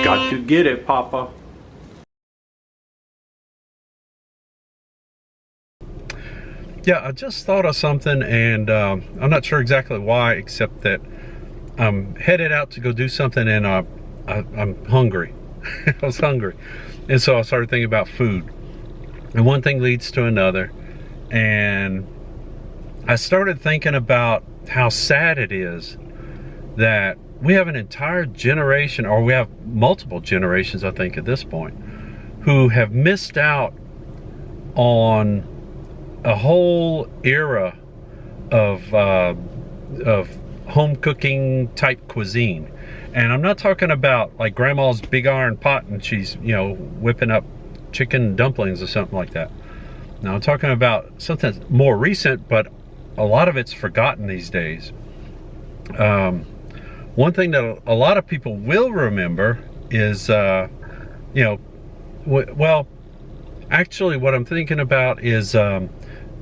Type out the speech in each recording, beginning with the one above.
Got to get it, Papa. Yeah, I just thought of something, and I'm not sure exactly why, except that I'm headed out to go do something, and I'm hungry. I was hungry, and so I started thinking about food, and one thing leads to another, and I started thinking about how sad it is that we have an entire generation, or we have multiple generations, I think at this point, who have missed out on a whole era of home cooking type cuisine. And I'm not talking about like grandma's big iron pot and she's, you know, whipping up chicken dumplings or something like that. Now I'm talking about something more recent, but a lot of it's forgotten these days. One thing that a lot of people will remember is, you know, well, actually what I'm thinking about is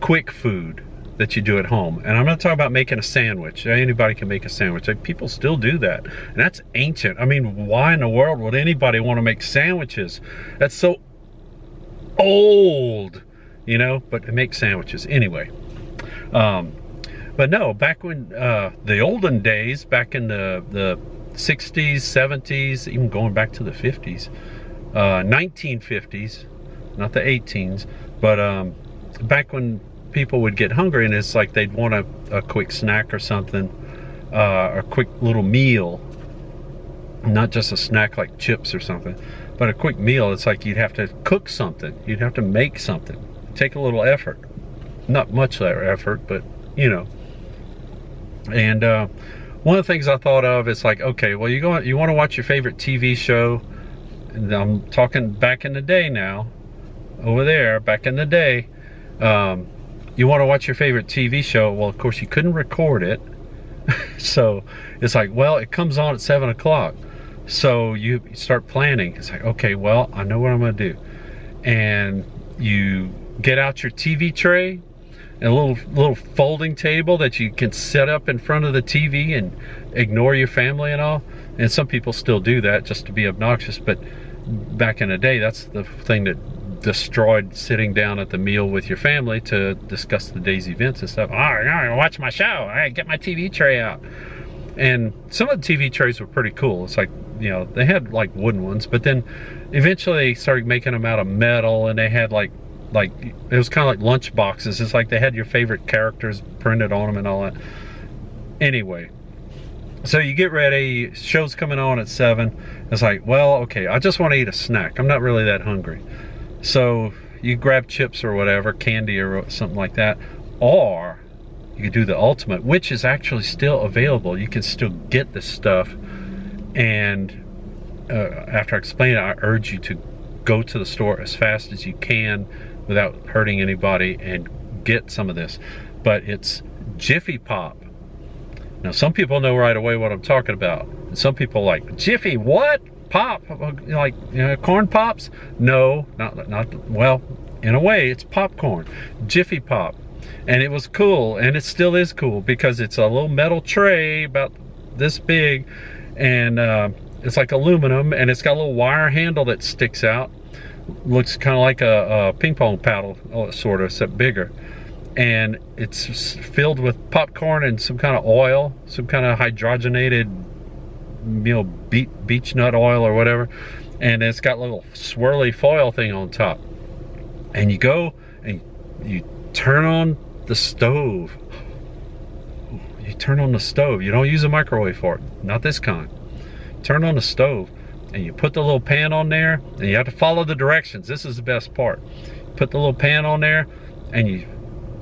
quick food that you do at home. And I'm not talking about making a sandwich. Anybody can make a sandwich. Like, people still do that. And that's ancient. I mean, why in the world would anybody want to make sandwiches? That's so old, you know, but to make sandwiches anyway. But no, back when the olden days, back in the 60s, 70s, even going back to the 50s, 1950s, not the 18s, but back when people would get hungry and it's like they'd want a quick snack or something, a quick little meal, not just a snack like chips or something, but a quick meal. It's like you'd have to cook something, you'd have to make something, take a little effort, not much effort, but you know. And one of the things I thought of is like, okay, well, you want to watch your favorite TV show, and I'm talking back in the day now, over there, back in the day, you want to watch your favorite TV show. Well, of course, you couldn't record it. So it's like, well, it comes on at 7 o'clock. So you start planning. It's like, okay, well, I know what I'm going to do. And you get out your TV tray, and a little folding table that you can set up in front of the TV and ignore your family and all. And some people still do that just to be obnoxious. But back in the day, that's the thing that destroyed sitting down at the meal with your family to discuss the day's events and stuff. Oh, I'm gonna watch my show. I get my TV tray out. And some of the TV trays were pretty cool. It's like, you know, they had like wooden ones, but then eventually they started making them out of metal, and they had like it was kind of like lunch boxes. It's like they had your favorite characters printed on them and all that. Anyway, so you get ready, show's coming on at 7. It's like, well, okay, I just want to eat a snack. I'm not really that hungry. So you grab chips or whatever, candy or something like that, or you could do the ultimate, which is actually still available. You can still get this stuff, and after I explain it, I urge you to go to the store as fast as you can without hurting anybody and get some of this. But it's Jiffy Pop. Now, some people know right away what I'm talking about, and some people like, Jiffy what? Pop? Like, you know, corn pops? No, not well, in a way it's popcorn. Jiffy Pop. And it was cool, and it still is cool, because it's a little metal tray about this big, and it's like aluminum, and it's got a little wire handle that sticks out. Looks kind of like a ping pong paddle, sort of, except bigger. And it's filled with popcorn and some kind of oil, some kind of hydrogenated, you know, beech nut oil or whatever. And it's got a little swirly foil thing on top. And you go and you turn on the stove. You turn on the stove. You don't use a microwave for it. Not this kind. Turn on the stove, and you put the little pan on there, and you have to follow the directions. This is the best part. Put the little pan on there, and you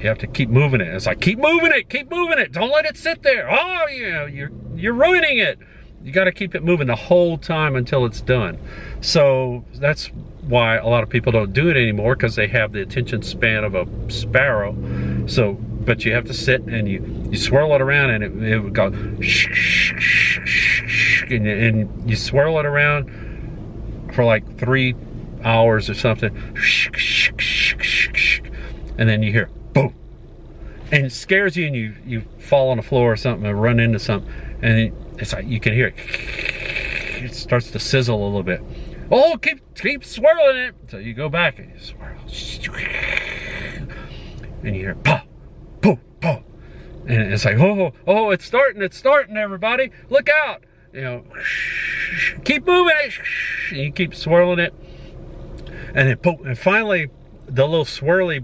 have to keep moving it. It's like, keep moving it. Don't let it sit there. Oh, yeah, you're ruining it. You got to keep it moving the whole time until it's done. So that's why a lot of people don't do it anymore, because they have the attention span of a sparrow. So, but you have to sit and you swirl it around, and it would go and you swirl it around for like 3 hours or something, and then you hear boom, and it scares you, and you fall on the floor or something, or run into something, and it's like you can hear it starts to sizzle a little bit. Oh, keep swirling it. So you go back and you swirl, and you hear pop, pop, pop, and it's like, oh, it's starting, everybody, look out, you know, keep moving it, and you keep swirling it, and then poof, and finally the little swirly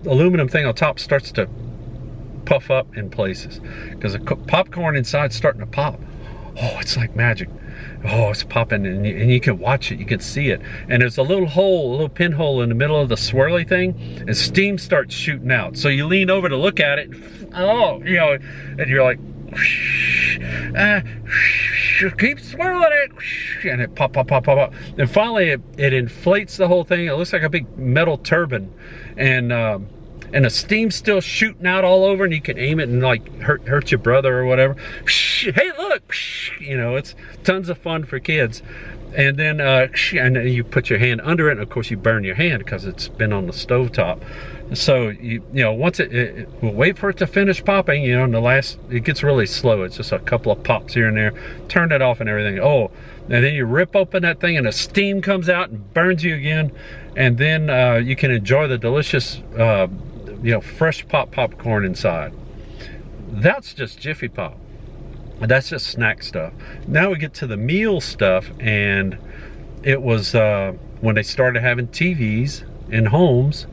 aluminum thing on top starts to puff up in places because the popcorn inside's starting to pop. Oh, it's like magic. Oh, it's popping, and you can watch it, you can see it, and there's a little hole, a little pinhole in the middle of the swirly thing, and steam starts shooting out. So you lean over to look at it, oh, you know, and you're like, keep swirling it, and it pop, and finally it inflates the whole thing. It looks like a big metal turban, and the steam's still shooting out all over, and you can aim it and like hurt your brother or whatever. Hey, look, you know, it's tons of fun for kids. And then you put your hand under it, and of course you burn your hand because it's been on the stovetop. So you know, once we'll wait for it to finish popping, you know, and it gets really slow. It's just a couple of pops here and there. Turn it off and everything. Oh, and then you rip open that thing, and the steam comes out and burns you again. And then you can enjoy the delicious, you know, fresh popcorn inside. That's just Jiffy Pop. That's just snack stuff. Now we get to the meal stuff, and it was when they started having TVs in homes.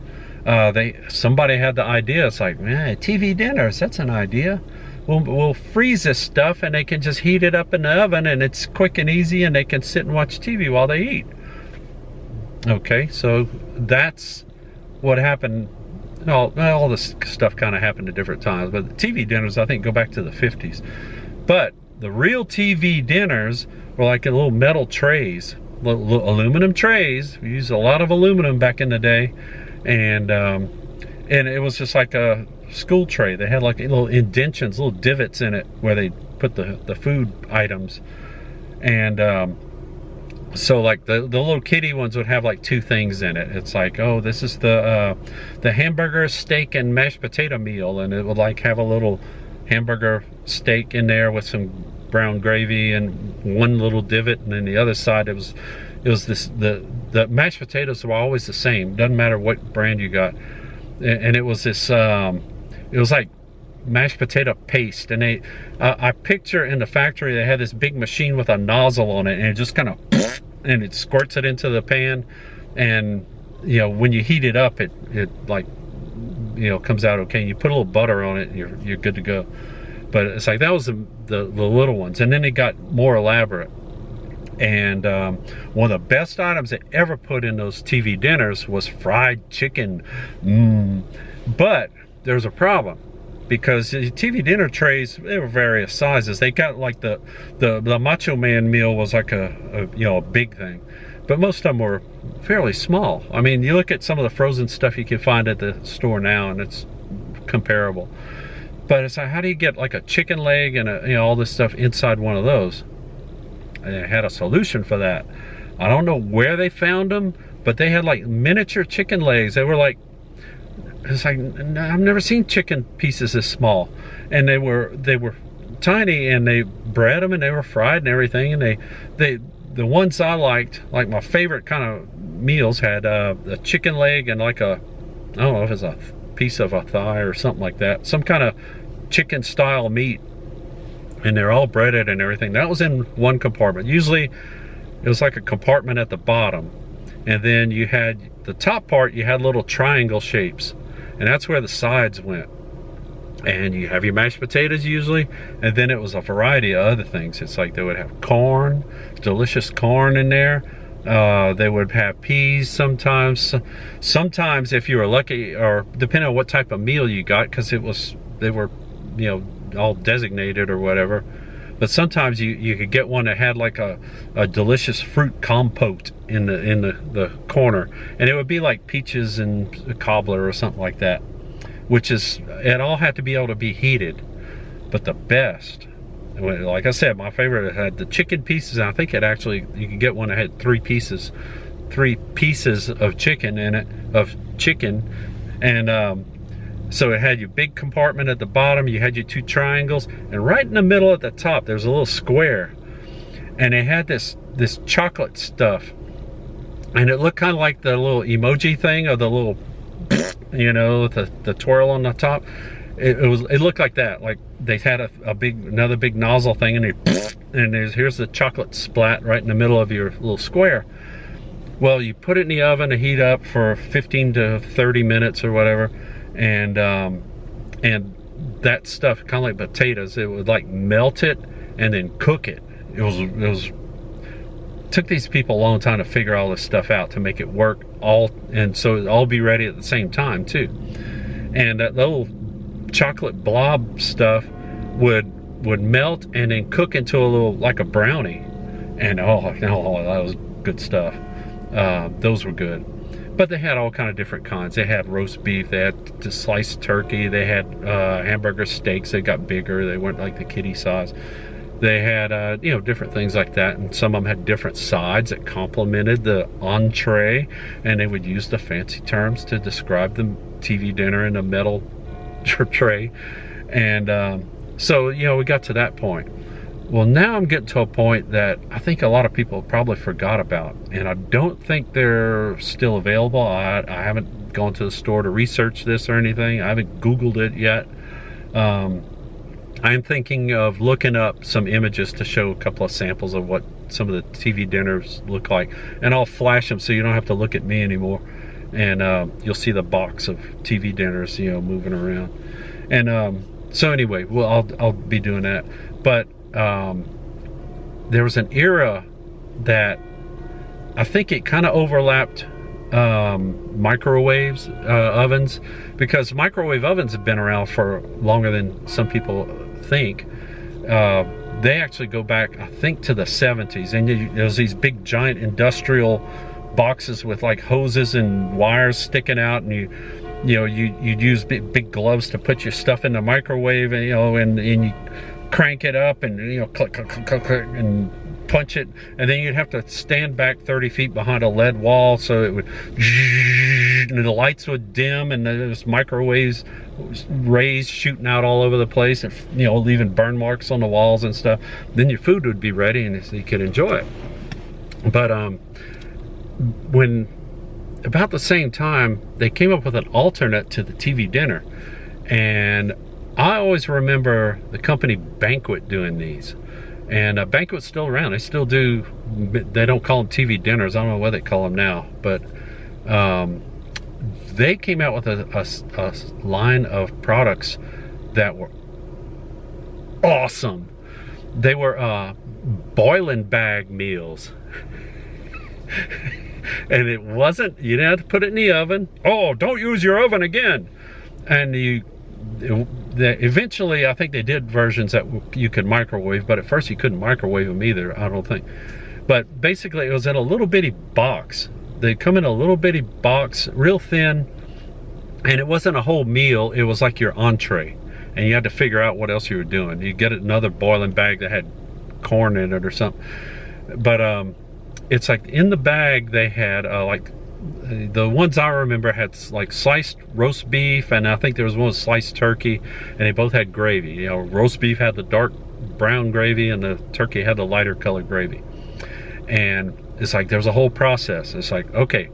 Somebody had the idea. It's like, man, TV dinners, that's an idea. We'll freeze this stuff, and they can just heat it up in the oven, and it's quick and easy, and they can sit and watch TV while they eat. Okay, so that's what happened. All this stuff kind of happened at different times, but the TV dinners, I think, go back to the 50s. But the real TV dinners were like in little metal trays, little aluminum trays. We used a lot of aluminum back in the day, and it was just like a school tray. They had like little indentions, little divots in it where they put the food items, and so like the little kiddie ones would have like two things in it. It's like, oh, this is the hamburger, steak, and mashed potato meal, and it would like have a little hamburger steak in there with some brown gravy and one little divot, and then the other side it was this the mashed potatoes were always the same, doesn't matter what brand you got, and it was this it was like mashed potato paste, and I picture in the factory they had this big machine with a nozzle on it, and it just kind of and it squirts it into the pan, and you know, when you heat it up, it like, you know, comes out okay. You put a little butter on it, and you're good to go. But it's like that was the little ones, and then it got more elaborate. And one of the best items they ever put in those TV dinners was fried chicken. But there's a problem, because the TV dinner trays, they were various sizes. They got like the Macho Man meal was like a you know, a big thing, but most of them were fairly small. I mean, you look at some of the frozen stuff you can find at the store now, and it's comparable. But it's like, how do you get like a chicken leg and you know, all this stuff inside one of those? And they had a solution for that. I don't know where they found them, but they had like miniature chicken legs. They were like, it's like, I've never seen chicken pieces this small, and they were tiny, and they bred them, and they were fried and everything. And the ones I liked, like my favorite kind of meals, had a chicken leg and like I don't know if it's a piece of a thigh or something like that, some kind of chicken style meat, and they're all breaded and everything. That was in one compartment. Usually it was like a compartment at the bottom, and then you had the top part, you had little triangle shapes, and that's where the sides went. And you have your mashed potatoes usually, and then it was a variety of other things. It's like they would have corn, delicious corn in there. They would have peas sometimes. Sometimes, if you were lucky, or depending on what type of meal you got, because they were, you know, all designated or whatever. But sometimes you could get one that had like a delicious fruit compote in the corner, and it would be like peaches and a cobbler or something like that. Which is, it all had to be able to be heated. But the best, like I said, my favorite had the chicken pieces, and I think you could get one that had 3 pieces three pieces of chicken in it, and so it had your big compartment at the bottom, you had your two triangles, and right in the middle at the top there's a little square, and it had this chocolate stuff, and it looked kind of like the little emoji thing, or the little, you know, the twirl on the top. It looked like that, like they had another big nozzle thing, and here's the chocolate splat right in the middle of your little square. Well, you put it in the oven to heat up for 15 to 30 minutes or whatever, and that stuff, kind of like potatoes, it would like melt it and then cook it. It took these people a long time to figure all this stuff out to make it work all, and so it'd all be ready at the same time too. And that little chocolate blob stuff would melt and then cook into a little, like a brownie, and oh, that was good stuff. Those were good, but they had all kind of different kinds. They had roast beef, they had the sliced turkey, they had hamburger steaks. They got bigger, they weren't like the kitty size. They had you know, different things like that, and some of them had different sides that complemented the entree, and they would use the fancy terms to describe the TV dinner in a metal tray. And so, you know, we got to that point. Well, now I'm getting to a point that I think a lot of people probably forgot about, and I don't think they're still available. I haven't gone to the store to research this or anything. I haven't Googled it yet. I'm thinking of looking up some images to show a couple of samples of what some of the TV dinners look like, and I'll flash them so you don't have to look at me anymore, and you'll see the box of TV dinners, you know, moving around. And so anyway, well, I'll be doing that. But there was an era that I think it kind of overlapped microwaves, ovens, because microwave ovens have been around for longer than some people think. They actually go back, I think, to the 70s, and there's these big giant industrial boxes with like hoses and wires sticking out, and you'd use big gloves to put your stuff in the microwave, and and you crank it up, and click, click, click, click, click, and punch it, and then you'd have to stand back 30 feet behind a lead wall, so it would, and the lights would dim, and there's microwaves, rays shooting out all over the place, and leaving burn marks on the walls and stuff. Then your food would be ready, and you could enjoy it. But when about the same time, they came up with an alternate to the TV dinner, and I always remember the company Banquet doing these. And Banquet's still around. They still do. They don't call them TV dinners. I don't know what they call them now, but they came out with a line of products that were awesome. They were boiling bag meals. And it wasn't, you didn't have to put it in the oven. Oh, don't use your oven again. And eventually, I think they did versions that you could microwave, but at first you couldn't microwave them either, I don't think. But basically, it was in a little bitty box. They come in a little bitty box, real thin, and it wasn't a whole meal. It was like your entree, and you had to figure out what else you were doing. You get another boiling bag that had corn in it or something. But it's like in the bag they had like, the ones I remember had like sliced roast beef, and I think there was one with sliced turkey, and they both had gravy. Roast beef had the dark brown gravy, and the turkey had the lighter colored gravy. And it's like there's a whole process. It's like, okay,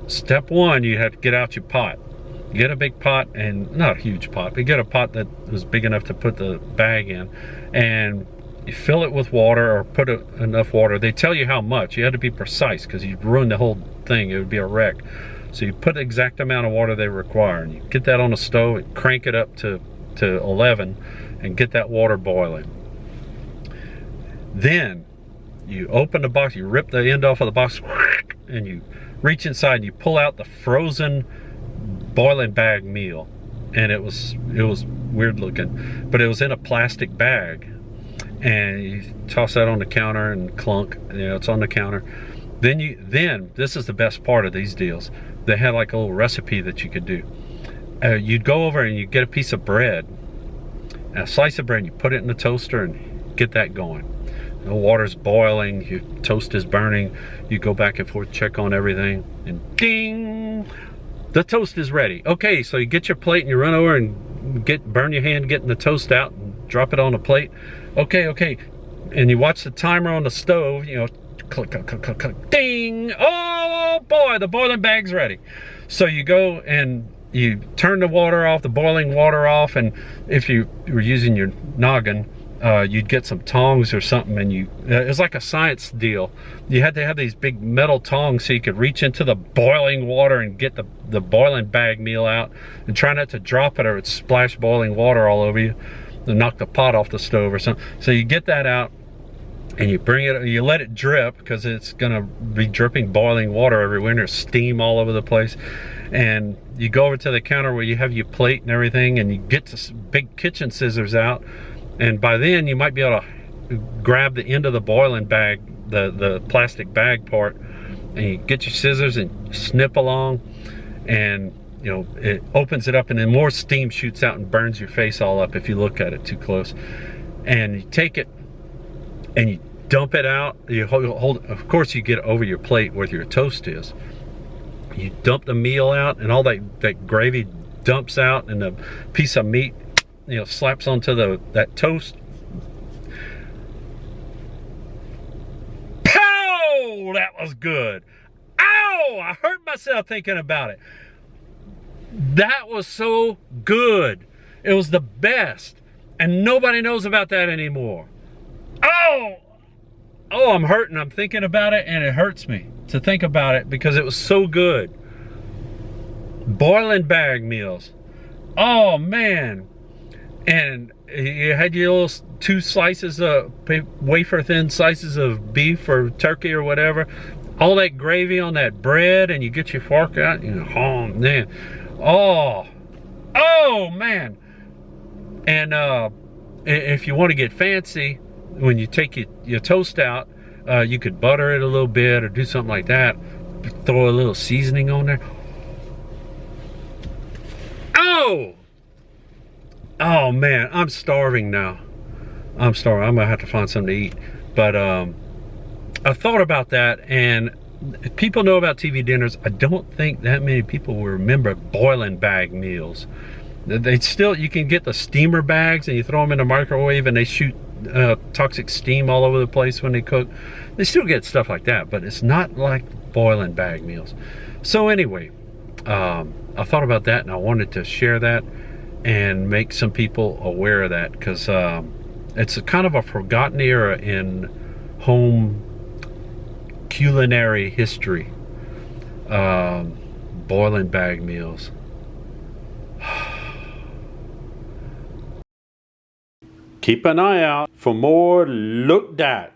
step one, you have to get out your pot. Get a big pot, and not a huge pot, but get a pot that was big enough to put the bag in, and you fill it with water, or put enough water. They tell you how much. You had to be precise, because you'd ruin the whole thing. It would be a wreck. So you put the exact amount of water they require, and you get that on the stove and crank it up to 11 and get that water boiling. Then you open the box, you rip the end off of the box, and you reach inside and you pull out the frozen boiling bag meal. And it was weird looking, but it was in a plastic bag. And you toss that on the counter and clunk, it's on the counter. Then this is the best part of these deals. They had like a little recipe that you could do. You'd go over and you get a piece of bread, and a slice of bread, and you put it in the toaster and get that going. The water's boiling, your toast is burning, you go back and forth, check on everything, and ding, the toast is ready. Okay, so you get your plate and you run over and burn your hand getting the toast out and drop it on the plate. Okay, and you watch the timer on the stove, you know, click, click, click, click, click, ding, oh boy, the boiling bag's ready. So you go and you turn the water off, the boiling water off, and if you were using your noggin, you'd get some tongs or something, and it was like a science deal. You had to have these big metal tongs so you could reach into the boiling water and get the boiling bag meal out, and try not to drop it or it'd splash boiling water all over you and knock the pot off the stove or something. So you get that out and you let it drip, because it's gonna be dripping boiling water everywhere and there's steam all over the place. And you go over to the counter where you have your plate and everything, and you get the big kitchen scissors out, and by then you might be able to grab the end of the boiling bag, the plastic bag part, and you get your scissors and snip along, and you know, it opens it up, and then more steam shoots out and burns your face all up if you look at it too close. And you take it and you dump it out. You hold, of course you get over your plate where your toast is. You dump the meal out, and all that gravy dumps out, and the piece of meat, you know, slaps onto that toast. Pow! That was good. Ow! I hurt myself thinking about it. That was so good. It was the best, and nobody knows about that anymore. Oh, I'm hurting. I'm thinking about it, and it hurts me to think about it because it was so good. Boiling bag meals. Oh man. And you had your little 2 slices of wafer thin slices of beef or turkey or whatever. All that gravy on that bread, and you get your fork out, and oh man. Oh man. And if you want to get fancy, when you take your toast out, you could butter it a little bit or do something like that. Throw a little seasoning on there. Oh man, I'm starving now. I'm starving. I'm gonna have to find something to eat. But I thought about that, and people know about TV dinners. I don't think that many people will remember boiling bag meals. You can get the steamer bags, and you throw them in the microwave, and they shoot toxic steam all over the place when they cook. They still get stuff like that, but it's not like boiling bag meals. So anyway, I thought about that, and I wanted to share that and make some people aware of that, because it's a kind of a forgotten era in home culinary history. Boiling bag meals. Keep an eye out for more Cook Dat.